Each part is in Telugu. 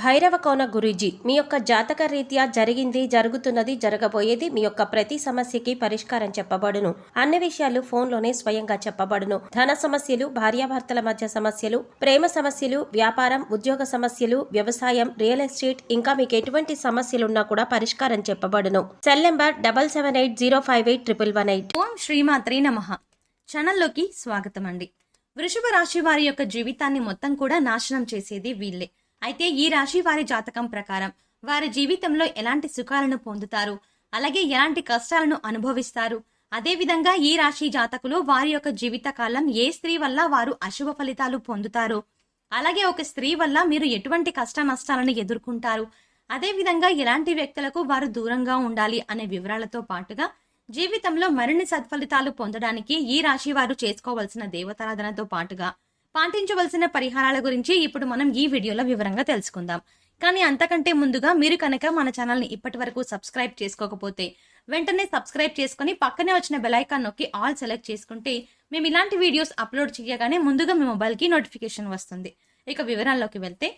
భైరవ కోన గురూజీ మీ యొక్క జాతక రీత్యా జరిగింది, జరుగుతున్నది, జరగబోయేది మీ యొక్క ప్రతి సమస్యకి పరిష్కారం చెప్పబడును. అన్ని విషయాలు ఫోన్లోనే స్వయంగా చెప్పబడును. ధన సమస్యలు, భార్యాభర్తల మధ్య సమస్యలు, ప్రేమ సమస్యలు, వ్యాపారం, ఉద్యోగ సమస్యలు, వ్యవసాయం, రియల్ ఎస్టేట్, ఇంకా మీకు ఎటువంటి సమస్యలున్నా కూడా పరిష్కారం చెప్పబడును. Cell number 7780581118. ఓం శ్రీమాత్రే నమః. ఛానల్లోకి స్వాగతం అండి. వృషభ రాశి వారి యొక్క జీవితాన్ని మొత్తం కూడా నాశనం చేసేది వీళ్ళే. అయితే ఈ రాశి వారి జాతకం ప్రకారం వారి జీవితంలో ఎలాంటి సుఖాలను పొందుతారు, అలాగే ఎలాంటి కష్టాలను అనుభవిస్తారు, అదేవిధంగా ఈ రాశి జాతకులు వారి యొక్క జీవితకాలం ఏ స్త్రీ వల్ల వారు అశుభ ఫలితాలు పొందుతారు, అలాగే ఒక స్త్రీ వల్ల మీరు ఎటువంటి కష్ట నష్టాలను ఎదుర్కొంటారు, అదేవిధంగా ఎలాంటి వ్యక్తులకు వారు దూరంగా ఉండాలి అనే వివరాలతో పాటుగా జీవితంలో మరిన్ని సత్ఫలితాలు పొందడానికి ఈ రాశి వారు చేసుకోవలసిన దేవతారాధనతో పాటుగా పాటించవలసిన పరిహారాల గురించి ఇప్పుడు మనం ఈ వీడియోలో వివరంగా తెలుసుకుందాం. కానీ అంతకంటే ముందుగా మీరు కనుక మన ఛానల్ని ఇప్పటి వరకు సబ్స్క్రైబ్ చేసుకోకపోతే వెంటనే సబ్స్క్రైబ్ చేసుకుని పక్కనే వచ్చిన బెల్ ఐకాన్ నొక్కి ఆల్ సెలెక్ట్ చేసుకుంటే మేము ఇలాంటి వీడియోస్ అప్లోడ్ చేయగానే ముందుగా మీ మొబైల్కి నోటిఫికేషన్ వస్తుంది. ఇక వివరాల్లోకి వెళ్తే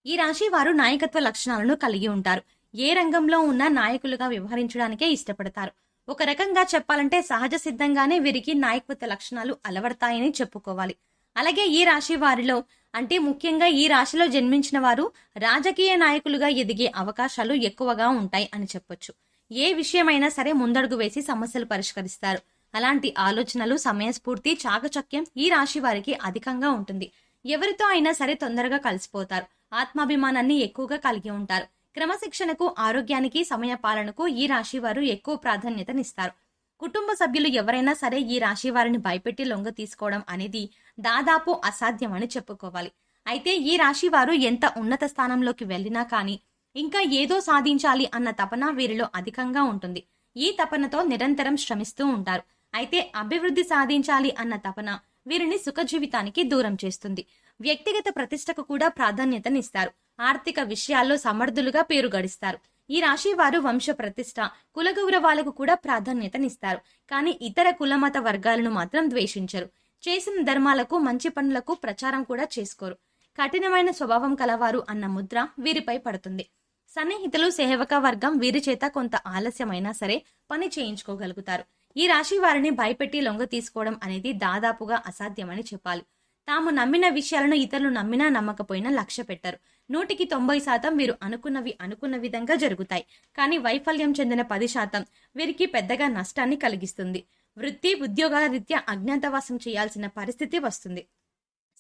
ఈ రాశి వారు నాయకత్వ లక్షణాలను కలిగి ఉంటారు. ఏ రంగంలో ఉన్న నాయకులుగా వ్యవహరించడానికే ఇష్టపడతారు. ఒక రకంగా చెప్పాలంటే సహజ సిద్ధంగానే వీరికి నాయకత్వ లక్షణాలు అలవడతాయని చెప్పుకోవాలి. అలాగే ఈ రాశి వారిలో అంటే ముఖ్యంగా ఈ రాశిలో జన్మించిన వారు రాజకీయ నాయకులుగా ఎదిగే అవకాశాలు ఎక్కువగా ఉంటాయి అని చెప్పొచ్చు. ఏ విషయమైనా సరే ముందడుగు వేసి సమస్యలు పరిష్కరిస్తారు. అలాంటి ఆలోచనలు, సమయస్ఫూర్తి, చాకచక్యం ఈ రాశి వారికి అధికంగా ఉంటుంది. ఎవరితో అయినా సరే తొందరగా కలిసిపోతారు. ఆత్మాభిమానాన్ని ఎక్కువగా కలిగి ఉంటారు. క్రమశిక్షణకు, ఆరోగ్యానికి, సమయ పాలనకు ఈ రాశి వారు ఎక్కువ ప్రాధాన్యతనిస్తారు. కుటుంబ సభ్యులు ఎవరైనా సరే ఈ రాశి వారిని భయపెట్టి లొంగ తీసుకోవడం అనేది దాదాపు అసాధ్యమని చెప్పుకోవాలి. అయితే ఈ రాశి వారు ఎంత ఉన్నత స్థానంలోకి వెళ్ళినా కానీ ఇంకా ఏదో సాధించాలి అన్న తపన వీరిలో అధికంగా ఉంటుంది. ఈ తపనతో నిరంతరం శ్రమిస్తూ ఉంటారు. అయితే అభివృద్ధి సాధించాలి అన్న తపన వీరిని సుఖ జీవితానికి దూరం చేస్తుంది. వ్యక్తిగత ప్రతిష్టకు కూడా ప్రాధాన్యతనిస్తారు. ఆర్థిక విషయాల్లో సమర్థులుగా పేరు గడిస్తారు. ఈ రాశి వారు వంశ ప్రతిష్ట, కుల గౌరవాలకు కూడా ప్రాధాన్యతనిస్తారు. కానీ ఇతర కులమత వర్గాలను మాత్రం ద్వేషించరు. చేసిన ధర్మాలకు, మంచి పనులకు ప్రచారం కూడా చేసుకోరు. కఠినమైన స్వభావం కలవారు అన్న ముద్ర వీరిపై పడుతుంది. సన్నిహితులు, సేవక వర్గం వీరి చేత కొంత ఆలస్యమైనా సరే పని చేయించుకోగలుగుతారు. ఈ రాశి వారిని భయపెట్టి లొంగ తీసుకోవడం అనేది దాదాపుగా అసాధ్యమని చెప్పాలి. తాము నమ్మిన విషయాలను ఇతరులు నమ్మినా నమ్మకపోయినా లక్ష్య పెట్టరు. 90% వీరు అనుకున్నవి అనుకున్న విధంగా జరుగుతాయి. కానీ వైఫల్యం చెందిన 10% వీరికి పెద్దగా నష్టాన్ని కలిగిస్తుంది. వృత్తి, ఉద్యోగాల రీత్యా అజ్ఞాతవాసం చేయాల్సిన పరిస్థితి వస్తుంది.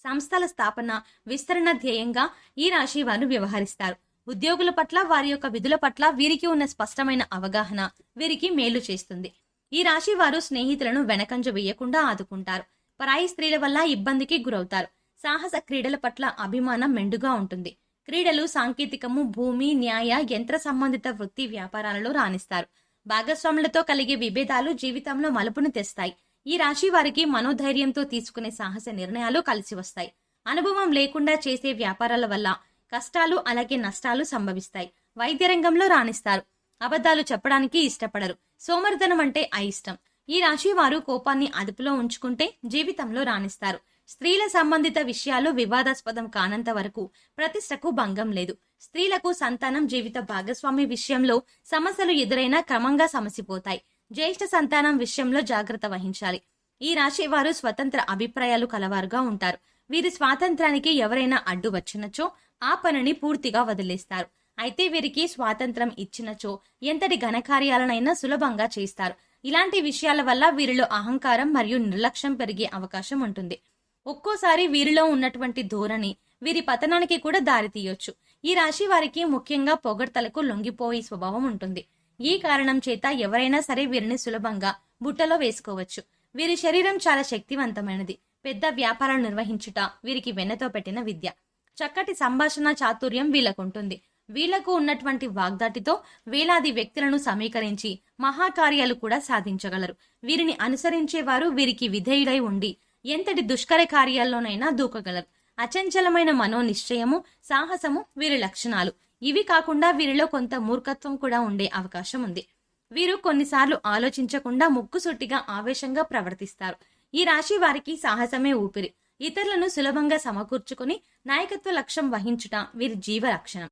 సంస్థల స్థాపన, విస్తరణ ధ్యేయంగా ఈ రాశి వారు వ్యవహరిస్తారు. ఉద్యోగుల పట్ల, వారి యొక్క విధుల పట్ల వీరికి ఉన్న స్పష్టమైన అవగాహన వీరికి మేలు చేస్తుంది. ఈ రాశి వారు స్నేహితులను వెనకంజ వేయకుండా ఆదుకుంటారు. పరాయి స్త్రీల వల్ల ఇబ్బందికి గురవుతారు. సాహస క్రీడల పట్ల అభిమానం మెండుగా ఉంటుంది. క్రీడలు, సాంకేతికము, భూమి, న్యాయ, యంత్ర సంబంధిత వృత్తి వ్యాపారాలలో రాణిస్తారు. భాగస్వాములతో కలిగే విభేదాలు జీవితంలో మలుపును తెస్తాయి. ఈ రాశి వారికి మనోధైర్యంతో తీసుకునే సాహస నిర్ణయాలు కలిసి వస్తాయి. అనుభవం లేకుండా చేసే వ్యాపారాల వల్ల కష్టాలు, అలాగే నష్టాలు సంభవిస్తాయి. వైద్య రంగంలో రాణిస్తారు. అబద్ధాలు చెప్పడానికి ఇష్టపడరు. సోమరితనం అంటే అయిష్టం. ఈ రాశి వారు కోపాన్ని అదుపులో ఉంచుకుంటే జీవితంలో రాణిస్తారు. స్త్రీల సంబంధిత విషయాలు వివాదాస్పదం కానంత వరకు ప్రతిష్టకు భంగం లేదు. స్త్రీలకు సంతానం, జీవిత భాగస్వామి విషయంలో సమస్యలు ఎదురైనా క్రమంగా సమసిపోతాయి. జ్యేష్ఠ సంతానం విషయంలో జాగ్రత్త వహించాలి. ఈ రాశి వారు స్వతంత్ర అభిప్రాయాలు కలవారుగా ఉంటారు. వీరి స్వాతంత్రానికి ఎవరైనా అడ్డు వచ్చినచో ఆ పనిని పూర్తిగా వదిలేస్తారు. అయితే వీరికి స్వాతంత్రం ఇచ్చినచో ఎంతటి ఘనకార్యాలనైనా సులభంగా చేస్తారు. ఇలాంటి విషయాల వల్ల వీరిలో అహంకారం మరియు నిర్లక్ష్యం పెరిగే అవకాశం ఉంటుంది. ఒక్కోసారి వీరిలో ఉన్నటువంటి ధోరణి వీరి పతనానికి కూడా దారితీయొచ్చు. ఈ రాశి వారికి ముఖ్యంగా పొగడ్తలకు లొంగిపోయే స్వభావం ఉంటుంది. ఈ కారణం చేత ఎవరైనా సరే వీరిని సులభంగా బుట్టలో వేసుకోవచ్చు. వీరి శరీరం చాలా శక్తివంతమైనది. పెద్ద వ్యాపారాలు నిర్వహించుట వీరికి వెన్నతో పెట్టిన విద్య. చక్కటి సంభాషణ చాతుర్యం వీళ్ళకుంటుంది. వీళ్లకు ఉన్నటువంటి వాగ్దాటితో వేలాది వ్యక్తులను సమీకరించి మహాకార్యాలు కూడా సాధించగలరు. వీరిని అనుసరించేవారు వీరికి విధేయుడై ఉండి ఎంతటి దుష్కర కార్యాల్లోనైనా దూకగలరు. అచంచలమైన మనోనిశ్చయము, సాహసము వీరి లక్షణాలు. ఇవి కాకుండా వీరిలో కొంత మూర్ఖత్వం కూడా ఉండే అవకాశం ఉంది. వీరు కొన్నిసార్లు ఆలోచించకుండా ముక్కుసూటిగా ఆవేశంగా ప్రవర్తిస్తారు. ఈ రాశి వారికి సాహసమే ఊపిరి. ఇతరులను సులభంగా సమకూర్చుకుని నాయకత్వ లక్ష్యం వహించుట వీరి జీవ లక్షణం.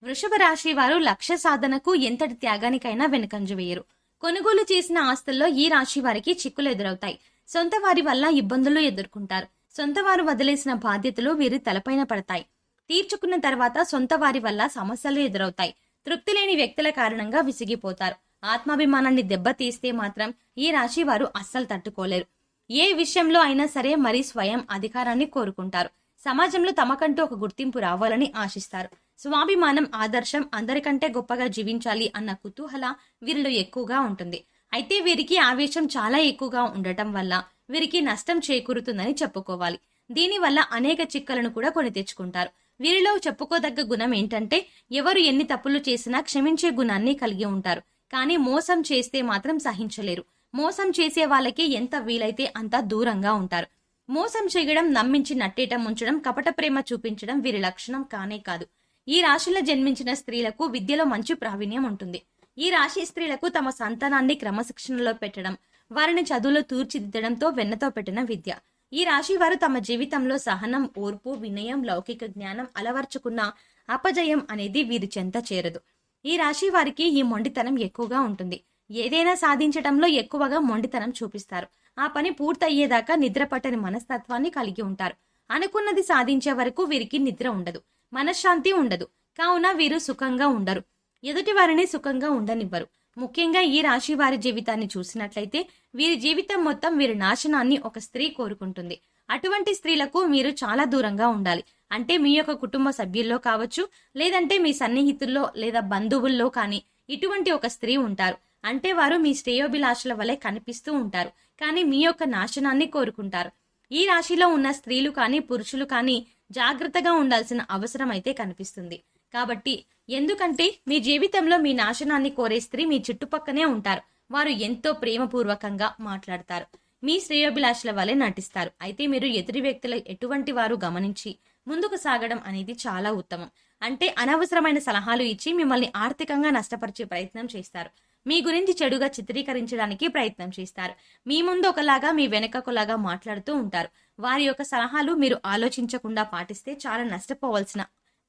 వృషభ రాశి వారు లక్ష్య సాధనకు ఎంతటి త్యాగానికైనా వెనుకంజ వేయరు. కొనుగోలు చేసిన ఆస్తుల్లో ఈ రాశి వారికి చిక్కులు ఎదురవుతాయి. సొంత వారి వల్ల ఇబ్బందులు ఎదుర్కొంటారు. సొంత వారు వదిలేసిన బాధ్యతలు వీరి తలపైన పడతాయి. తీర్చుకున్న తర్వాత సొంత వారి వల్ల సమస్యలు ఎదురవుతాయి. తృప్తి లేని వ్యక్తుల కారణంగా విసిగిపోతారు. ఆత్మాభిమానాన్ని దెబ్బతీస్తే మాత్రం ఈ రాశి వారు అస్సలు తట్టుకోలేరు. ఏ విషయంలో అయినా సరే మరి స్వయం అధికారాన్ని కోరుకుంటారు. సమాజంలో తమకంటూ ఒక గుర్తింపు రావాలని ఆశిస్తారు. స్వాభిమానం, ఆదర్శం, అందరికంటే గొప్పగా జీవించాలి అన్న కుతూహల వీరిలో ఎక్కువగా ఉంటుంది. అయితే వీరికి ఆవేశం చాలా ఎక్కువగా ఉండటం వల్ల వీరికి నష్టం చేకూరుతుందని చెప్పుకోవాలి. దీనివల్ల అనేక చిక్కలను కూడా కొని తెచ్చుకుంటారు. వీరిలో చెప్పుకోదగ్గ గుణం ఏంటంటే ఎవరు ఎన్ని తప్పులు చేసినా క్షమించే గుణాన్ని కలిగి ఉంటారు. కానీ మోసం చేస్తే మాత్రం సహించలేరు. మోసం చేసే వాళ్ళకి ఎంత వీలైతే అంత దూరంగా ఉంటారు. మోసం చేయడం, నమ్మించి నట్టేట ముంచడం, కపట ప్రేమ చూపించడం వీరి లక్షణం కానే కాదు. ఈ రాశిలో జన్మించిన స్త్రీలకు విద్యలో మంచి ప్రావీణ్యం ఉంటుంది. ఈ రాశి స్త్రీలకు తమ సంతానాన్ని క్రమశిక్షణలో పెట్టడం, వారిని చదువులో తీర్చిదిద్దడంతో వెన్నతో పెట్టిన విద్య. ఈ రాశి వారు తమ జీవితంలో సహనం, ఓర్పు, వినయం, లౌకిక జ్ఞానం అలవర్చుకున్న అపజయం అనేది వీరి చెంత చేరదు. ఈ రాశి వారికి ఈ మొండితనం ఎక్కువగా ఉంటుంది. ఏదైనా సాధించడంలో ఎక్కువగా మొండితనం చూపిస్తారు. ఆ పని పూర్తయ్యేదాకా నిద్ర పట్టని మనస్తత్వాన్ని కలిగి ఉంటారు. అనుకున్నది సాధించే వరకు వీరికి నిద్ర ఉండదు, మనశ్శాంతి ఉండదు. కావున వీరు సుఖంగా ఉండరు. ఎదుటి వారిని సుఖంగా ఉండనివ్వరు. ముఖ్యంగా ఈ రాశి వారి జీవితాన్ని చూసినట్లయితే వీరి జీవితం మొత్తం వీరి నాశనాన్ని ఒక స్త్రీ కోరుకుంటుంది. అటువంటి స్త్రీలకు మీరు చాలా దూరంగా ఉండాలి. అంటే మీ యొక్క కుటుంబ సభ్యుల్లో కావచ్చు, లేదంటే మీ సన్నిహితుల్లో లేదా బంధువుల్లో కానీ ఇటువంటి ఒక స్త్రీ ఉంటారు. అంటే వారు మీ శ్రేయోభిలాషల వలె కనిపిస్తూ ఉంటారు, కానీ మీ యొక్క నాశనాన్ని కోరుకుంటారు. ఈ రాశిలో ఉన్న స్త్రీలు కానీ పురుషులు కానీ జాగ్రత్తగా ఉండాల్సిన అవసరం అయితే కనిపిస్తుంది. కాబట్టి ఎందుకంటే మీ జీవితంలో మీ నాశనాన్ని కోరే స్త్రీ మీ చుట్టుపక్కనే ఉంటారు. వారు ఎంతో ప్రేమపూర్వకంగా మాట్లాడతారు, మీ శ్రేయోభిలాషల వలె నటిస్తారు. అయితే మీరు ఎదుటి వ్యక్తుల ఎటువంటి వారు గమనించి ముందుకు సాగడం అనేది చాలా ఉత్తమం. అంటే అనవసరమైన సలహాలు ఇచ్చి మిమ్మల్ని ఆర్థికంగా నష్టపరిచే ప్రయత్నం చేస్తారు. మీ గురించి చెడుగా చిత్రీకరించడానికి ప్రయత్నం చేస్తారు. మీ ముందు ఒకలాగా మీ వెనక ఒకలాగా మాట్లాడుతూ ఉంటారు. వారి యొక్క సలహాలు మీరు ఆలోచించకుండా పాటిస్తే చాలా నష్టపోవాల్సిన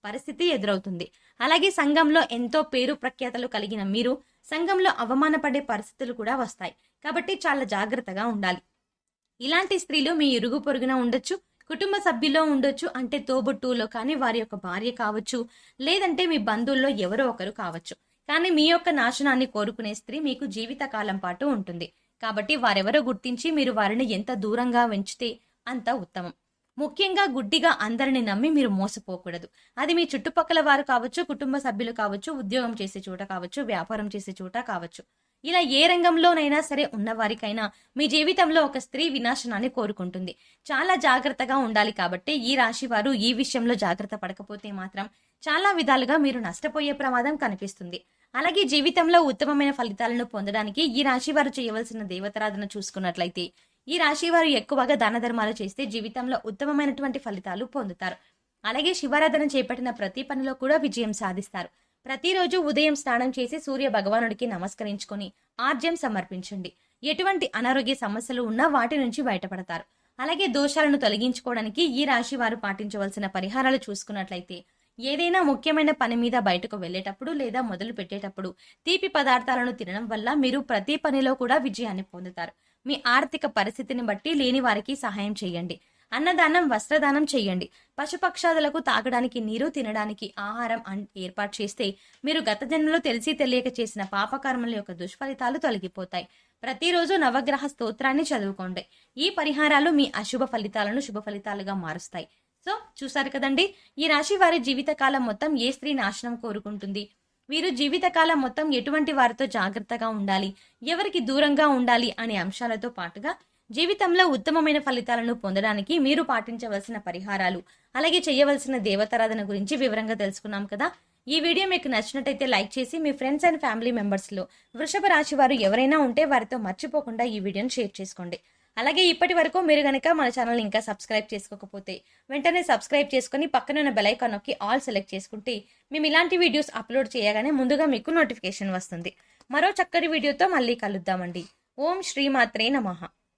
పరిస్థితి ఎదురవుతుంది. అలాగే సంఘంలో ఎంతో పేరు ప్రఖ్యాతలు కలిగిన మీరు సంఘంలో అవమానపడే పరిస్థితులు కూడా వస్తాయి. కాబట్టి చాలా జాగ్రత్తగా ఉండాలి. ఇలాంటి స్త్రీలు మీ ఇరుగు పొరుగున ఉండొచ్చు, కుటుంబ సభ్యుల్లో ఉండొచ్చు, అంటే తోబుట్టువులో కానీ వారి యొక్క భార్య కావచ్చు, లేదంటే మీ బంధువుల్లో ఎవరో ఒకరు కావచ్చు. కానీ మీ యొక్క నాశనాన్ని కోరుకునే స్త్రీ మీకు జీవితకాలం పాటు ఉంటుంది. కాబట్టి వారెవరో గుర్తించి మీరు వారిని ఎంత దూరంగా ఉంచితే అంత ఉత్తమం. ముఖ్యంగా గుడ్డిగా అందరిని నమ్మి మీరు మోసపోకూడదు. అది మీ చుట్టుపక్కల వారు కావచ్చు, కుటుంబ సభ్యులు కావచ్చు, ఉద్యోగం చేసే చోట కావచ్చు, వ్యాపారం చేసే చోట కావచ్చు. ఇలా ఏ రంగంలోనైనా సరే ఉన్నవారికైనా మీ జీవితంలో ఒక స్త్రీ వినాశనాన్ని కోరుకుంటుంది. చాలా జాగ్రత్తగా ఉండాలి. కాబట్టి ఈ రాశి వారు ఈ విషయంలో జాగ్రత్త పడకపోతే మాత్రం చాలా విధాలుగా మీరు నష్టపోయే ప్రమాదం కనిపిస్తుంది. అలాగే జీవితంలో ఉత్తమమైన ఫలితాలను పొందడానికి ఈ రాశి వారు చేయవలసిన దేవతారాధన చూసుకున్నట్లయితే ఈ రాశి వారు ఎక్కువగా దాన ధర్మాలు చేస్తే జీవితంలో ఉత్తమమైనటువంటి ఫలితాలు పొందుతారు. అలాగే శివారాధన చేపట్టిన ప్రతి పనిలో కూడా విజయం సాధిస్తారు. ప్రతిరోజు ఉదయం స్నానం చేసి సూర్య భగవానుడికి నమస్కరించుకొని ఆర్జ్యం సమర్పించండి. ఎటువంటి అనారోగ్య సమస్యలు ఉన్నా వాటి నుంచి బయటపడతారు. అలాగే దోషాలను తొలగించుకోవడానికి ఈ రాశి వారు పాటించవలసిన పరిహారాలు చూసుకున్నట్లయితే ఏదైనా ముఖ్యమైన పని మీద బయటకు వెళ్లేటప్పుడు లేదా మొదలు పెట్టేటప్పుడు తీపి పదార్థాలను తినడం వల్ల మీరు ప్రతి పనిలో కూడా విజయాన్ని పొందుతారు. మీ ఆర్థిక పరిస్థితిని బట్టి లేని వారికి సహాయం చేయండి. అన్నదానం, వస్త్రదానం చేయండి. పశుపక్షాదులకు తాగడానికి నీరు, తినడానికి ఆహారం ఏర్పాటు చేస్తే మీరు గత జన్మలో తెలిసి తెలియక చేసిన పాపకర్మల యొక్క దుష్ఫలితాలు తొలగిపోతాయి. ప్రతిరోజు నవగ్రహ స్తోత్రాన్ని చదువుకోండి. ఈ పరిహారాలు మీ అశుభ ఫలితాలను శుభ ఫలితాలుగా మారుస్తాయి. సో చూసారు కదండి, ఈ రాశి వారి జీవితకాలం మొత్తం ఏ స్త్రీ నాశనం కోరుకుంటుంది, వీరు జీవితకాలం మొత్తం ఎటువంటి వారితో జాగ్రత్తగా ఉండాలి, ఎవరికి దూరంగా ఉండాలి అనే అంశాలతో పాటుగా జీవితంలో ఉత్తమమైన ఫలితాలను పొందడానికి మీరు పాటించవలసిన పరిహారాలు, అలాగే చేయవలసిన దేవతారాధన గురించి వివరంగా తెలుసుకున్నాం కదా. ఈ వీడియో మీకు నచ్చినట్టయితే లైక్ చేసి మీ ఫ్రెండ్స్ అండ్ ఫ్యామిలీ మెంబర్స్లో వృషభ రాశి వారు ఎవరైనా ఉంటే వారితో మర్చిపోకుండా ఈ వీడియోని షేర్ చేసుకోండి. అలాగే ఇప్పటి వరకు మీరు గనక మన ఛానల్ ఇంకా సబ్స్క్రైబ్ చేసుకోకపోతే వెంటనే సబ్స్క్రైబ్ చేసుకుని పక్కన ఉన్న బెల్ ఐకాన్ నొక్కి ఆల్ సెలెక్ట్ చేసుకుంటే మేము ఇలాంటి వీడియోస్ అప్లోడ్ చేయగానే ముందుగా మీకు నోటిఫికేషన్ వస్తుంది. మరో చక్కటి వీడియోతో మళ్ళీ కలుద్దామండి. ఓం శ్రీమాత్రే నమః.